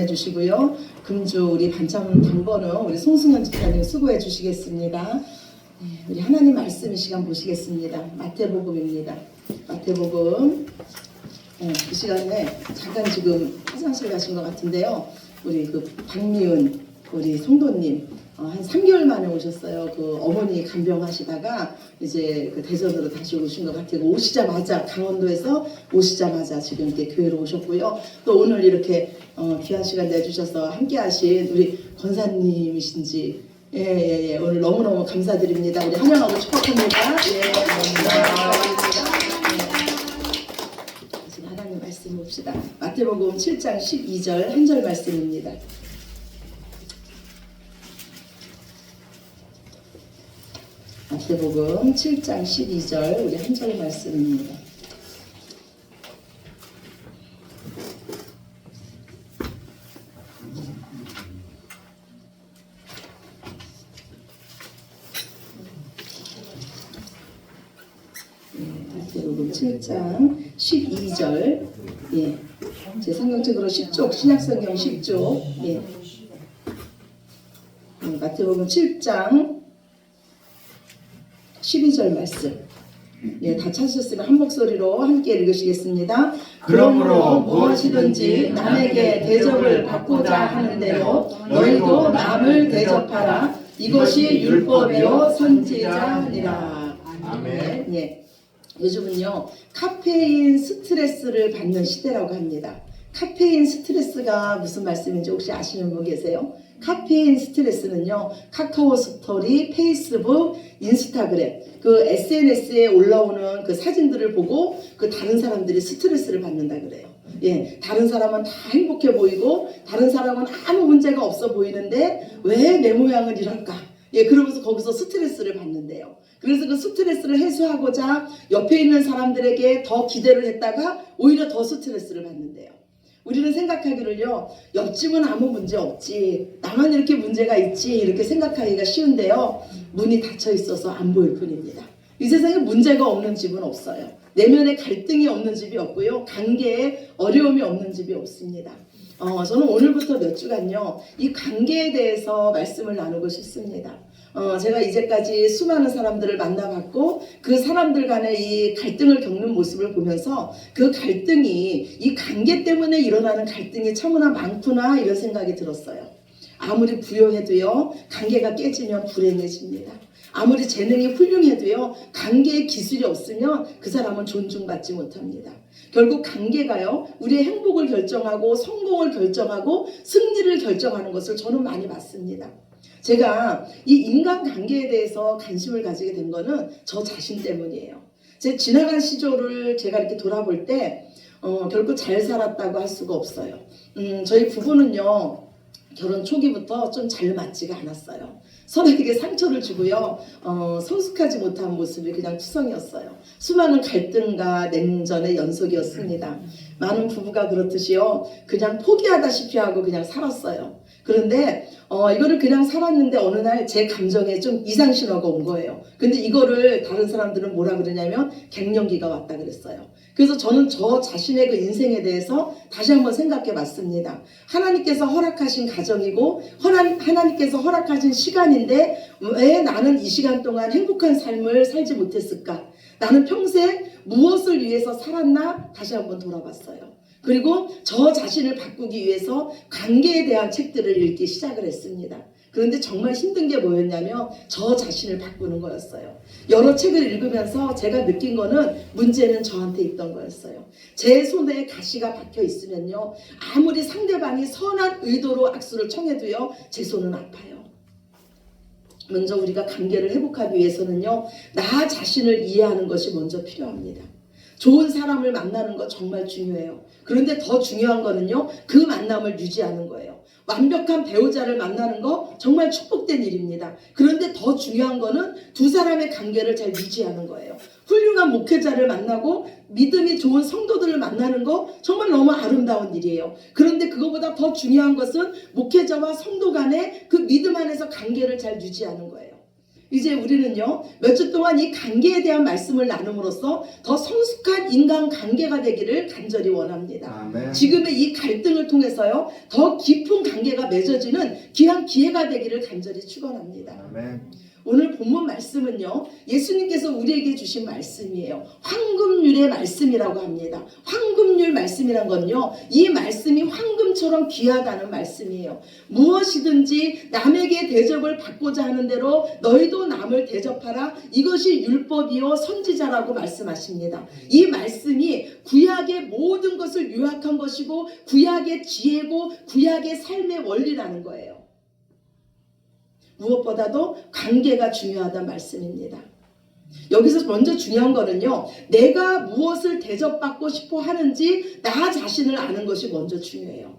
해주시고요. 금주 우리 반찬 당번은 우리 송승현 집사님 수고해 주시겠습니다. 우리 하나님 말씀 시간 보시겠습니다. 마태복음입니다. 마태복음. 이 시간에 잠깐 지금 화장실 가신 것 같은데요. 우리 그 박미은 우리 성도님 한 3개월 만에 오셨어요. 그 어머니 간병하시다가 이제 그 대전으로 다시 오신 것 같아요. 오시자마자 강원도에서 오시자마자 지금 이렇게 교회로 오셨고요. 또 오늘 이렇게 귀한 시간 내주셔서 함께하신 우리 권사님이신지 예, 오늘 너무너무 감사드립니다. 우리 환영하고 축복합니다. 예, 감사합니다. 하나님 말씀 봅시다. 마태복음 7장 12절 한 절 말씀입니다. 마태복음 7장 12절 우리 한 절 말씀입니다. 마태복음 7장 12절 예. 제 성경책으로 10쪽 신약성경 10쪽 예. 마태복음 7장 12절 말씀 예, 다 찾으셨으면 한 목소리로 함께 읽으시겠습니다. 그러므로 무엇이든지 남에게 대접을 받고자 하는 대로 너희도 남을 대접하라. 이것이 율법이요 선지자니라. 아멘. 예. 요즘은요 카페인 스트레스를 받는 시대라고 합니다. 카페인 스트레스가 무슨 말씀인지 혹시 아시는 분 계세요? 카페인 스트레스는요 카카오 스토리, 페이스북, 인스타그램 그 SNS에 올라오는 그 사진들을 보고 그 다른 사람들이 스트레스를 받는다 그래요. 예, 다른 사람은 다 행복해 보이고 다른 사람은 아무 문제가 없어 보이는데 왜 내 모양은 이럴까? 예, 그러면서 거기서 스트레스를 받는데요. 그래서 그 스트레스를 해소하고자 옆에 있는 사람들에게 더 기대를 했다가 오히려 더 스트레스를 받는데요. 우리는 생각하기를요 옆집은 아무 문제 없지 나만 이렇게 문제가 있지 이렇게 생각하기가 쉬운데요 문이 닫혀 있어서 안 보일 뿐입니다. 이 세상에 문제가 없는 집은 없어요. 내면에 갈등이 없는 집이 없고요 관계에 어려움이 없는 집이 없습니다. 저는 오늘부터 몇 주간요 이 관계에 대해서 말씀을 나누고 싶습니다. 제가 이제까지 수많은 사람들을 만나봤고 그 사람들 간의 이 갈등을 겪는 모습을 보면서 그 갈등이 이 관계 때문에 일어나는 갈등이 참으나 많구나 이런 생각이 들었어요. 아무리 부여해도요 관계가 깨지면 불행해집니다. 아무리 재능이 훌륭해도요 관계에 기술이 없으면 그 사람은 존중받지 못합니다. 결국 관계가요 우리의 행복을 결정하고 성공을 결정하고 승리를 결정하는 것을 저는 많이 봤습니다. 제가 이 인간관계에 대해서 관심을 가지게 된 거는 저 자신 때문이에요. 제 지나간 시절을 제가 이렇게 돌아볼 때 결코 잘 살았다고 할 수가 없어요. 저희 부부는요 결혼 초기부터 좀 잘 맞지가 않았어요. 서로에게 상처를 주고요 성숙하지 못한 모습이 그냥 투성이었어요. 수많은 갈등과 냉전의 연속이었습니다. 많은 부부가 그렇듯이요 그냥 포기하다시피 하고 그냥 살았어요. 그런데 이거를 그냥 살았는데 어느 날 제 감정에 좀 이상 신호가 온 거예요. 근데 이거를 다른 사람들은 뭐라 그러냐면 갱년기가 왔다 그랬어요. 그래서 저는 저 자신의 그 인생에 대해서 다시 한번 생각해 봤습니다. 하나님께서 허락하신 가정이고 하나님께서 허락하신 시간인데 왜 나는 이 시간 동안 행복한 삶을 살지 못했을까? 나는 평생 무엇을 위해서 살았나? 다시 한번 돌아봤어요. 그리고 저 자신을 바꾸기 위해서 관계에 대한 책들을 읽기 시작을 했습니다. 그런데 정말 힘든 게 뭐였냐면 저 자신을 바꾸는 거였어요. 여러 책을 읽으면서 제가 느낀 거는 문제는 저한테 있던 거였어요. 제 손에 가시가 박혀 있으면요 아무리 상대방이 선한 의도로 악수를 청해도요 제 손은 아파요. 먼저 우리가 관계를 회복하기 위해서는요 나 자신을 이해하는 것이 먼저 필요합니다. 좋은 사람을 만나는 거 정말 중요해요. 그런데 더 중요한 거는요 그 만남을 유지하는 거예요. 완벽한 배우자를 만나는 거 정말 축복된 일입니다. 그런데 더 중요한 거는 두 사람의 관계를 잘 유지하는 거예요. 훌륭한 목회자를 만나고 믿음이 좋은 성도들을 만나는 거 정말 너무 아름다운 일이에요. 그런데 그거보다 더 중요한 것은 목회자와 성도 간의 그 믿음 안에서 관계를 잘 유지하는 거예요. 이제 우리는요, 몇 주 동안 이 관계에 대한 말씀을 나눔으로써 더 성숙한 인간관계가 되기를 간절히 원합니다. 아멘. 지금의 이 갈등을 통해서요, 더 깊은 관계가 맺어지는 귀한 기회가 되기를 간절히 축원합니다. 아멘. 오늘 본문 말씀은요, 예수님께서 우리에게 주신 말씀이에요. 황금률의 말씀이라고 합니다. 황금률 말씀이란 건요, 이 말씀이 황금처럼 귀하다는 말씀이에요. 무엇이든지 남에게 대접을 받고자 하는 대로 너희도 남을 대접하라. 이것이 율법이요 선지자라고 말씀하십니다. 이 말씀이 구약의 모든 것을 요약한 것이고 구약의 지혜고 구약의 삶의 원리라는 거예요. 무엇보다도 관계가 중요하다는 말씀입니다. 여기서 먼저 중요한 거는요, 내가 무엇을 대접받고 싶어 하는지 나 자신을 아는 것이 먼저 중요해요.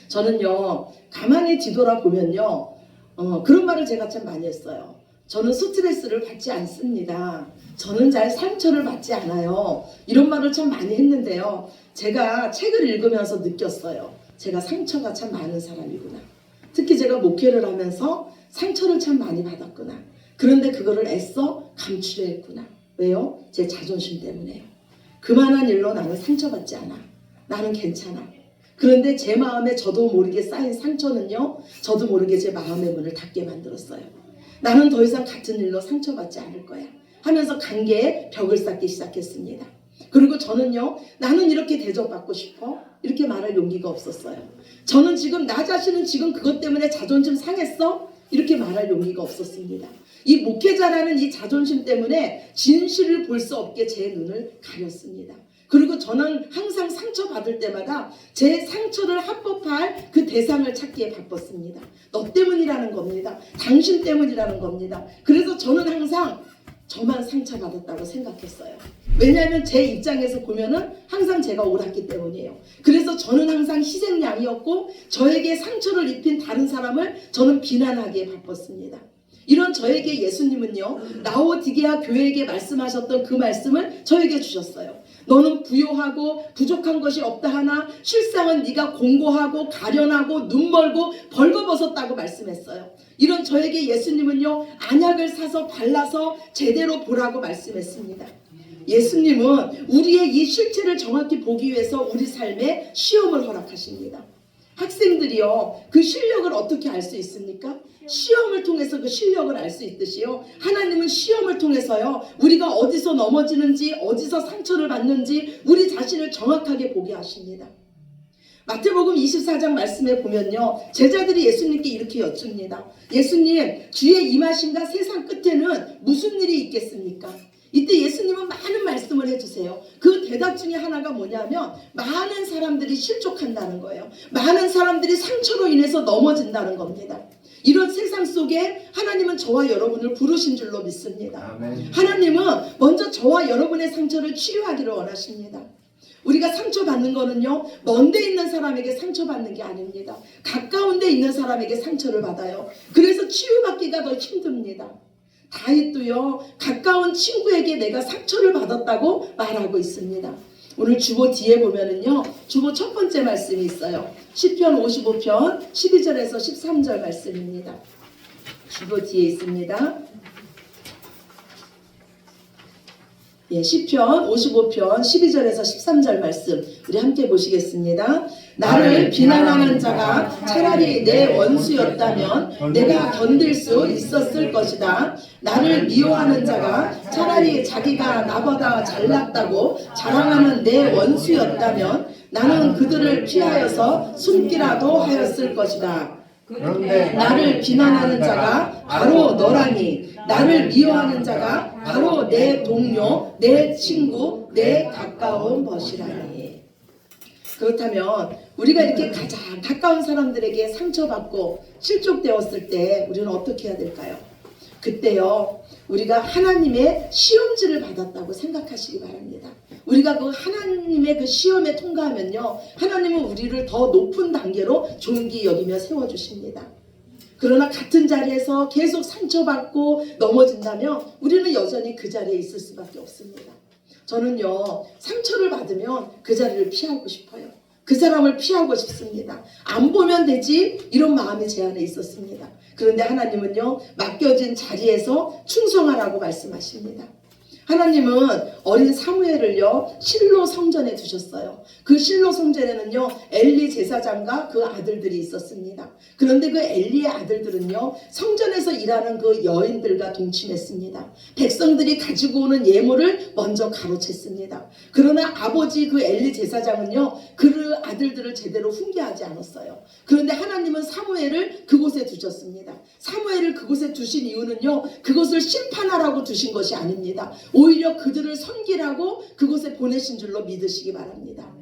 저는요, 가만히 뒤돌아보면요, 그런 말을 제가 참 많이 했어요. 저는 스트레스를 받지 않습니다. 저는 잘 상처를 받지 않아요. 이런 말을 참 많이 했는데요, 제가 책을 읽으면서 느꼈어요. 제가 상처가 참 많은 사람이구나. 특히 제가 목회를 하면서 상처를 참 많이 받았구나. 그런데 그거를 애써 감추려 했구나. 왜요? 제 자존심 때문에요. 그만한 일로 나는 상처받지 않아. 나는 괜찮아. 그런데 제 마음에 저도 모르게 쌓인 상처는요, 저도 모르게 제 마음의 문을 닫게 만들었어요. 나는 더 이상 같은 일로 상처받지 않을 거야 하면서 관계에 벽을 쌓기 시작했습니다. 그리고 저는요, 나는 이렇게 대접받고 싶어? 이렇게 말할 용기가 없었어요. 저는 지금 나 자신은 지금 그것 때문에 자존심 상했어? 이렇게 말할 용기가 없었습니다. 이 목회자라는 이 자존심 때문에 진실을 볼 수 없게 제 눈을 가렸습니다. 그리고 저는 항상 상처받을 때마다 제 상처를 합법할 그 대상을 찾기에 바빴습니다. 너 때문이라는 겁니다. 당신 때문이라는 겁니다. 그래서 저는 항상 저만 상처받았다고 생각했어요. 왜냐하면 제 입장에서 보면은 항상 제가 옳았기 때문이에요. 그래서 저는 항상 희생양이었고 저에게 상처를 입힌 다른 사람을 저는 비난하기에 바빴습니다. 이런 저에게 예수님은요, 라오디게아 교회에게 말씀하셨던 그 말씀을 저에게 주셨어요. 너는 부요하고 부족한 것이 없다 하나 실상은 네가 공고하고 가련하고 눈멀고 벌거벗었다고 말씀했어요. 이런 저에게 예수님은요, 안약을 사서 발라서 제대로 보라고 말씀했습니다. 예수님은 우리의 이 실체를 정확히 보기 위해서 우리 삶에 시험을 허락하십니다. 학생들이요, 그 실력을 어떻게 알 수 있습니까? 시험을 통해서 그 실력을 알 수 있듯이요, 하나님은 시험을 통해서요, 우리가 어디서 넘어지는지 어디서 상처를 받는지 우리 자신을 정확하게 보게 하십니다. 마태복음 24장 말씀에 보면요, 제자들이 예수님께 이렇게 여쭙니다. 예수님, 주의 임하심과 세상 끝에는 무슨 일이 있겠습니까? 이때 예수님은 많은 말씀을 해주세요. 그 대답 중에 하나가 뭐냐면 많은 사람들이 실족한다는 거예요. 많은 사람들이 상처로 인해서 넘어진다는 겁니다. 이런 세상 속에 하나님은 저와 여러분을 부르신 줄로 믿습니다. 아멘. 하나님은 먼저 저와 여러분의 상처를 치유하기를 원하십니다. 우리가 상처받는 거는요, 먼 데 있는 사람에게 상처받는 게 아닙니다. 가까운 데 있는 사람에게 상처를 받아요. 그래서 치유받기가 더 힘듭니다. 다윗도요, 가까운 친구에게 내가 상처를 받았다고 말하고 있습니다. 오늘 주보 뒤에 보면은요, 주보 첫 번째 말씀이 있어요. 시편 55편 12절에서 13절 말씀입니다. 주보 뒤에 있습니다. 예, 시편 55편 12절에서 13절 말씀 우리 함께 보시겠습니다. 나를 비난하는 자가 차라리 내 원수였다면 내가 견딜 수 있었을 것이다. 나를 미워하는 자가 차라리 자기가 나보다 잘났다고 자랑하는 내 원수였다면 나는 그들을 피하여서 숨기라도 하였을 것이다. 그런데 나를 비난하는 자가 바로 너라니, 나를 미워하는 자가 바로 내 동료, 내 친구, 내 가까운 벗이라니. 그렇다면 우리가 이렇게 가장 가까운 사람들에게 상처받고 실족되었을 때 우리는 어떻게 해야 될까요? 그때요, 우리가 하나님의 시험지를 받았다고 생각하시기 바랍니다. 우리가 그 하나님의 그 시험에 통과하면요, 하나님은 우리를 더 높은 단계로 존귀 여기며 세워주십니다. 그러나 같은 자리에서 계속 상처받고 넘어진다면 우리는 여전히 그 자리에 있을 수밖에 없습니다. 저는요, 상처를 받으면 그 자리를 피하고 싶어요. 그 사람을 피하고 싶습니다. 안 보면 되지 이런 마음이 제 안에 있었습니다. 그런데 하나님은요 맡겨진 자리에서 충성하라고 말씀하십니다. 하나님은 어린 사무엘을요 실로 성전에 두셨어요. 그 실로 성전에는요 엘리 제사장과 그 아들들이 있었습니다. 그런데 그 엘리의 아들들은요 성전에서 일하는 그 여인들과 동침했습니다. 백성들이 가지고 오는 예물을 먼저 가로챘습니다. 그러나 아버지 그 엘리 제사장은요 그 아들들을 제대로 훈계하지 않았어요. 그런데 하나님은 사무엘을 그곳에 두셨습니다. 사무엘을 그곳에 두신 이유는요 그것을 심판하라고 두신 것이 아닙니다. 오히려 그들을 섬기라고 그곳에 보내신 줄로 믿으시기 바랍니다.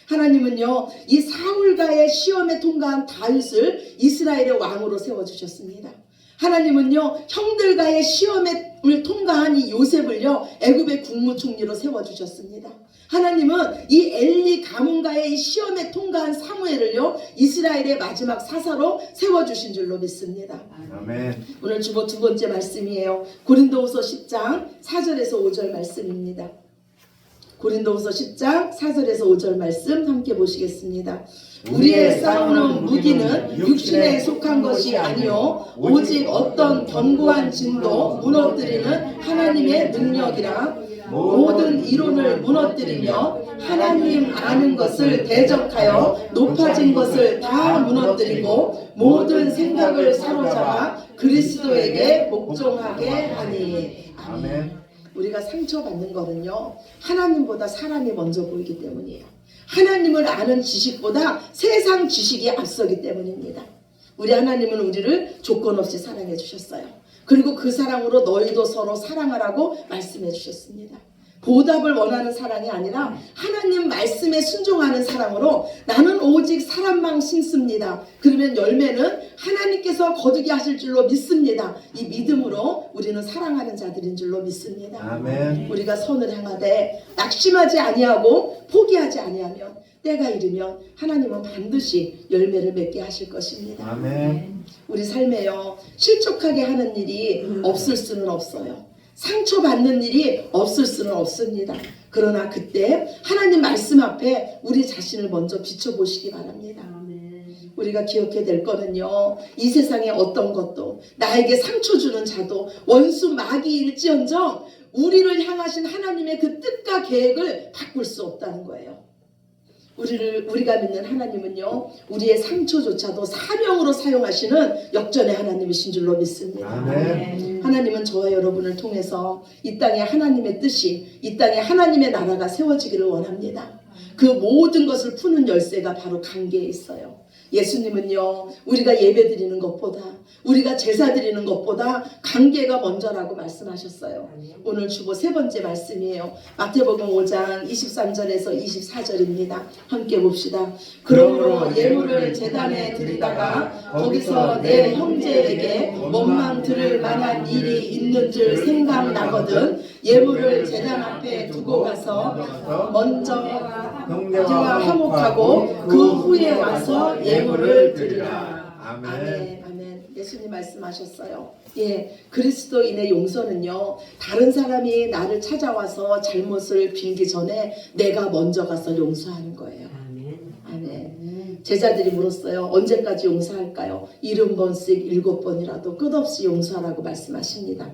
하나님은요 이 사울과의 시험에 통과한 다윗을 이스라엘의 왕으로 세워주셨습니다. 하나님은요 형들과의 시험을 통과한 이 요셉을요 애굽의 국무총리로 세워주셨습니다. 하나님은 이 엘리 가문과의 이 시험에 통과한 사무엘을요 이스라엘의 마지막 사사로 세워주신 줄로 믿습니다. 아멘. 오늘 주보 두 번째 말씀이에요. 고린도후서 10장 4절에서 5절 말씀입니다. 고린도후서 10장 4절에서 5절 말씀 함께 보시겠습니다. 우리의 싸우는 무기는 육신에 속한 것이 아니요 오직 어떤 견고한 진도 무너뜨리는 하나님의 능력이라. 모든 이론을 무너뜨리며 하나님 아는 것을 대적하여 높아진 것을 다 무너뜨리고 모든 생각을 사로잡아 그리스도에게 복종하게 하니. 아멘. 우리가 상처받는 거는요 하나님보다 사람이 먼저 보이기 때문이에요. 하나님을 아는 지식보다 세상 지식이 앞서기 때문입니다. 우리 하나님은 우리를 조건 없이 사랑해 주셨어요. 그리고 그 사랑으로 너희도 서로 사랑하라고 말씀해 주셨습니다. 보답을 원하는 사랑이 아니라 하나님 말씀에 순종하는 사랑으로 나는 오직 사람만 심습니다. 그러면 열매는 하나님께서 거두게 하실 줄로 믿습니다. 이 믿음으로 우리는 사랑하는 자들인 줄로 믿습니다. 아멘. 우리가 선을 행하되 낙심하지 아니하고 포기하지 아니하면 때가 이르면 하나님은 반드시 열매를 맺게 하실 것입니다. 아멘. 우리 삶에요 실족하게 하는 일이 없을 수는 없어요. 상처받는 일이 없을 수는 없습니다. 그러나 그때 하나님 말씀 앞에 우리 자신을 먼저 비춰보시기 바랍니다. 우리가 기억해야 될 거는요 이 세상의 어떤 것도 나에게 상처 주는 자도 원수 마귀일지언정 우리를 향하신 하나님의 그 뜻과 계획을 바꿀 수 없다는 거예요. 우리가 믿는 하나님은요 우리의 상처조차도 사명으로 사용하시는 역전의 하나님이신 줄로 믿습니다. 아멘. 하나님은 저와 여러분을 통해서 이 땅에 하나님의 뜻이, 이 땅에 하나님의 나라가 세워지기를 원합니다. 그 모든 것을 푸는 열쇠가 바로 관계에 있어요. 예수님은요 우리가 예배드리는 것보다 우리가 제사 드리는 것보다 관계가 먼저라고 말씀하셨어요. 오늘 주보 세 번째 말씀이에요. 마태복음 5장 23절에서 24절입니다. 함께 봅시다. 그러므로 예물을 제단에 드리다가 거기서 내 형제에게 원망 들을 만한 일이 있는 줄 생각나거든 예물을 제단 앞에 두고 가서 먼저 형제와 화목하고 그 후에 와서 예물을 드리라. 아멘. 아멘. 예수님 말씀하셨어요. 예, 그리스도인의 용서는요 다른 사람이 나를 찾아와서 잘못을 빌기 전에 내가 먼저 가서 용서하는 거예요. 아멘. 제자들이 물었어요. 언제까지 용서할까요? 70번씩 7번이라도 끝없이 용서하라고 말씀하십니다.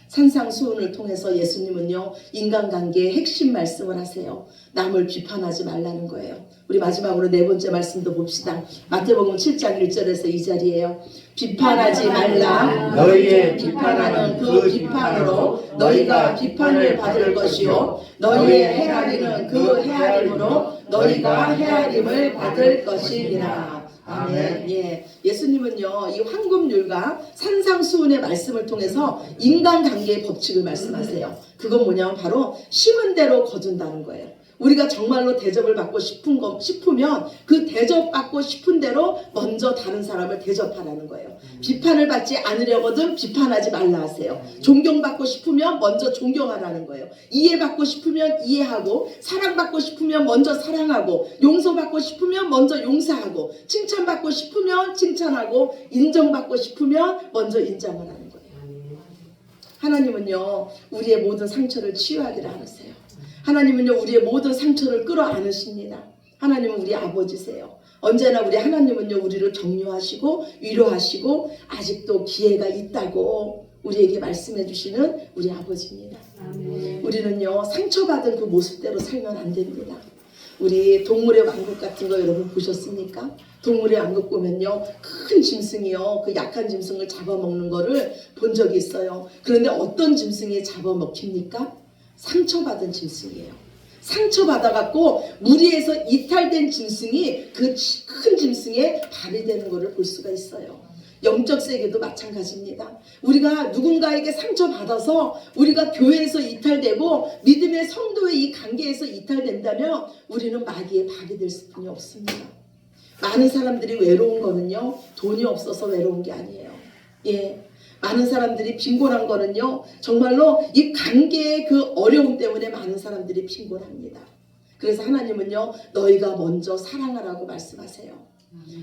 산상수훈을 통해서 예수님은요 인간관계의 핵심 말씀을 하세요. 남을 비판하지 말라는 거예요. 우리 마지막으로 네 번째 말씀도 봅시다. 마태복음 7장 1절에서 2절이에요. 비판하지 말라. 너희의 비판하는 그 비판으로 너희가 비판을 받을 것이요 너희의 헤아리는 그 헤아림으로 너희가 헤아림을 받을 것이니라. 아멘. 예, 예수님은요 이 황금률과 산상수훈의 말씀을 통해서 인간관계의 법칙을 말씀하세요. 그건 뭐냐면 바로 심은 대로 거둔다는 거예요. 우리가 정말로 대접을 받고 싶으면 그 대접받고 싶은 대로 먼저 다른 사람을 대접하라는 거예요. 비판을 받지 않으려거든 비판하지 말라 하세요. 존경받고 싶으면 먼저 존경하라는 거예요. 이해받고 싶으면 이해하고 사랑받고 싶으면 먼저 사랑하고 용서받고 싶으면 먼저 용서하고 칭찬받고 싶으면 칭찬하고 인정받고 싶으면 먼저 인정을 하는 거예요. 하나님은요 우리의 모든 상처를 치유하기를 하세요. 하나님은요 우리의 모든 상처를 끌어안으십니다. 하나님은 우리 아버지세요. 언제나 우리 하나님은요, 우리를 격려하시고 위로하시고 아직도 기회가 있다고 우리에게 말씀해 주시는 우리 아버지입니다. 아멘. 우리는요, 상처받은 그 모습대로 살면 안 됩니다. 우리 동물의 왕국 같은 거 여러분 보셨습니까? 동물의 왕국 보면요, 큰 짐승이요, 그 약한 짐승을 잡아먹는 거를 본 적이 있어요. 그런데 어떤 짐승이 잡아먹힙니까? 상처받은 짐승이에요. 상처받아갖고 무리에서 이탈된 짐승이 그 큰 짐승의 발이 되는 것을 볼 수가 있어요. 영적 세계도 마찬가지입니다. 우리가 누군가에게 상처받아서 우리가 교회에서 이탈되고 믿음의 성도의 이 관계에서 이탈된다면 우리는 마귀의 발이 될 수뿐이 없습니다. 많은 사람들이 외로운 거는요, 돈이 없어서 외로운 게 아니에요. 예. 많은 사람들이 빈곤한 거는요, 정말로 이 관계의 그 어려움 때문에 많은 사람들이 빈곤합니다. 그래서 하나님은요, 너희가 먼저 사랑하라고 말씀하세요.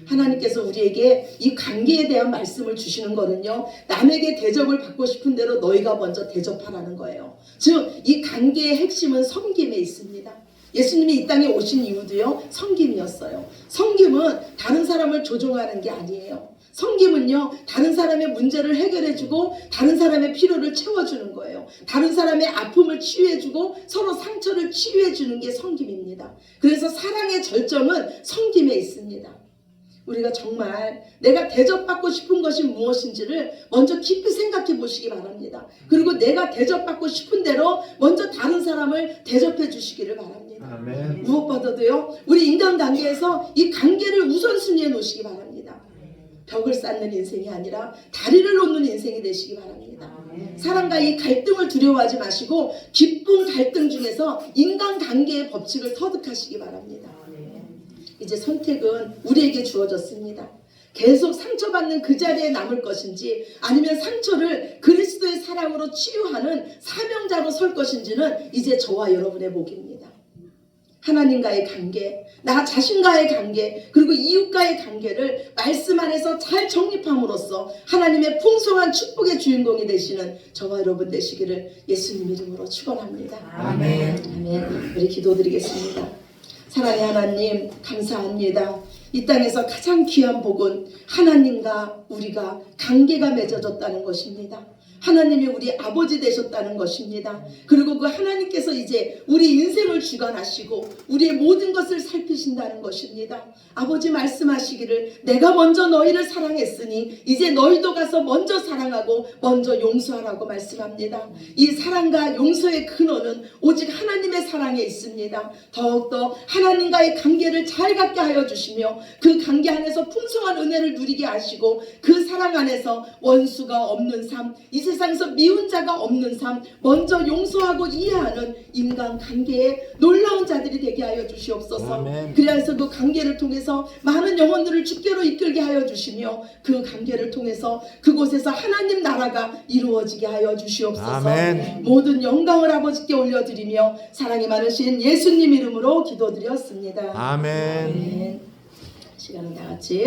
하나님께서 우리에게 이 관계에 대한 말씀을 주시는 거는요, 남에게 대접을 받고 싶은 대로 너희가 먼저 대접하라는 거예요. 즉, 이 관계의 핵심은 섬김에 있습니다. 예수님이 이 땅에 오신 이유도요, 섬김이었어요. 섬김은 다른 사람을 조종하는 게 아니에요. 섬김은요, 다른 사람의 문제를 해결해주고 다른 사람의 필요를 채워주는 거예요. 다른 사람의 아픔을 치유해주고 서로 상처를 치유해주는 게 섬김입니다. 그래서 사랑의 절정은 섬김에 있습니다. 우리가 정말 내가 대접받고 싶은 것이 무엇인지를 먼저 깊이 생각해 보시기 바랍니다. 그리고 내가 대접받고 싶은 대로 먼저 다른 사람을 대접해 주시기를 바랍니다. 아멘. 무엇보다도요, 우리 인간관계에서 이 관계를 우선순위에 놓으시기 바랍니다. 벽을 쌓는 인생이 아니라 다리를 놓는 인생이 되시기 바랍니다. 사랑과 이 갈등을 두려워하지 마시고 기쁜 갈등 중에서 인간관계의 법칙을 터득하시기 바랍니다. 이제 선택은 우리에게 주어졌습니다. 계속 상처받는 그 자리에 남을 것인지 아니면 상처를 그리스도의 사랑으로 치유하는 사명자로 설 것인지는 이제 저와 여러분의 몫입니다. 하나님과의 관계, 나 자신과의 관계, 그리고 이웃과의 관계를 말씀 안에서 잘 정립함으로써 하나님의 풍성한 축복의 주인공이 되시는 저와 여러분 되시기를 예수님 이름으로 축원합니다. 아멘. 아멘. 우리 기도드리겠습니다. 사랑의 하나님, 감사합니다. 이 땅에서 가장 귀한 복은 하나님과 우리가 관계가 맺어졌다는 것입니다. 하나님이 우리 아버지 되셨다는 것입니다. 그리고 그 하나님께서 이제 우리 인생을 주관하시고 우리의 모든 것을 살피신다는 것입니다. 아버지 말씀하시기를 내가 먼저 너희를 사랑했으니 이제 너희도 가서 먼저 사랑하고 먼저 용서하라고 말씀합니다. 이 사랑과 용서의 근원은 오직 하나님의 사랑에 있습니다. 더욱더 하나님과의 관계를 잘 갖게 하여 주시며 그 관계 안에서 풍성한 은혜를 누리게 하시고 그 사랑 안에서 원수가 없는 삶, 이 세상에서 미운 자가 없는 삶, 먼저 용서하고 이해하는 인간관계에 놀라운 자들이 되게 하여 주시옵소서. 아멘. 그래서 그 관계를 통해서 많은 영혼들을 주께로 이끌게 하여 주시며 그 관계를 통해서 그곳에서 하나님 나라가 이루어지게 하여 주시옵소서. 아멘. 모든 영광을 아버지께 올려드리며 사랑이 많으신 예수님 이름으로 기도드렸습니다. 아멘. 아멘. 시간은 다 같이